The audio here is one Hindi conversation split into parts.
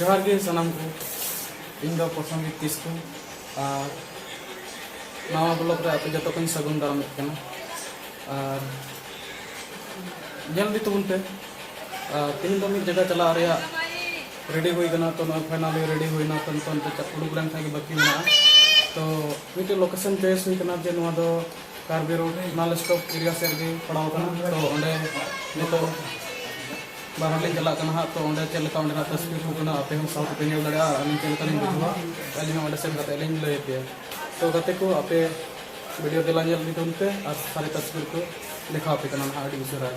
जोहार गे सनम को इन दो प्रसंगिक किस्कू और नवा ब्लॉग रे आप जतो कन सगुन दाराम कना और जल्दी तुम पे तीन दो मिनट जगह चला रहा रेडी हुई कना तो फाइनली रेडी हुई ना तो उड़ूक लेन खान बाकी मेना तो मिट्टे लोकेशन चॉइस हुई कना जे नवा दो कार्बी रोड नाल स्टॉप एरिया से गे पड़ाव कना तो ओंडे नितो बाहर चला कना तो ओंडे चलका ओंडे तस्वीर को कना आपे हम साउथ पे नेल दड़ा अलिन चलका लिन बुझवा अलिन ओंडे सेट करते लिन लय पे तो गते को आपे वीडियो दिला नेल दी तुमते और सारे तस्वीर को दिखा पे कना हाडी बिसरा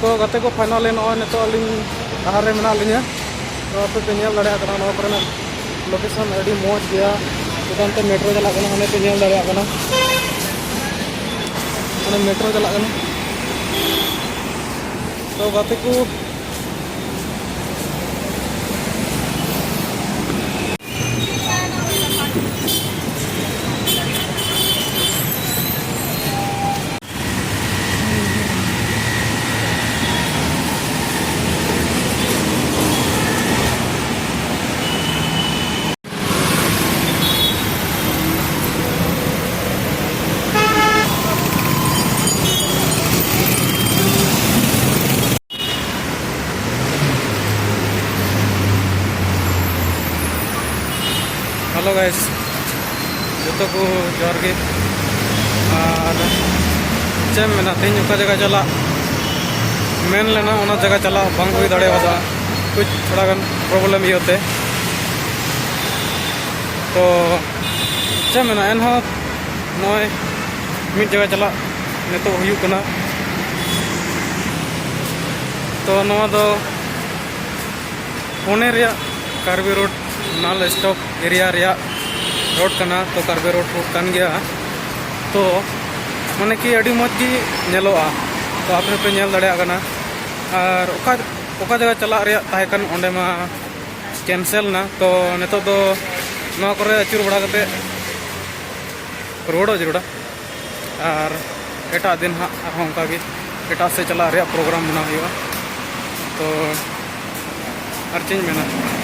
तो गते को फाइनल नो अली आहार रे मेना लिया तो आप पे नेल दड़ा कना नो करना लोकेशन अड़ी मौज गया चेतान ते मेट्रो चला कना हने पे नेल दड़ा कना हने मेट्रो चला कना तो गते को हेलो गाइस जो को जोर के और चेम मेना तीन का जगह चला मेन लेना उना जगह चला बांग हुई दाड़े वादा कुछ थोड़ा गन प्रॉब्लम ही होते तो चेम मेना एन हो नॉय मिड जगह चला नेतो हुई कना तो नवा दो पुणे रे कार्बी रोड नाल स्टॉप एरिया रे रोड कना तो कार्बी रोड कान गया तो माने कि अड़ी मज की नेलोआ तो आपने पे नेल दड़े कना और ओका जगह चला रे ताहे कन ओंडे मा कैंसिल ना तो नेतो दो नवा करे अचुर बड़ा कते रोड जरूड़ा और एटा दिन हा होंका गे एटा से चला रे प्रोग्राम बना हुआ तो और चेंज में ना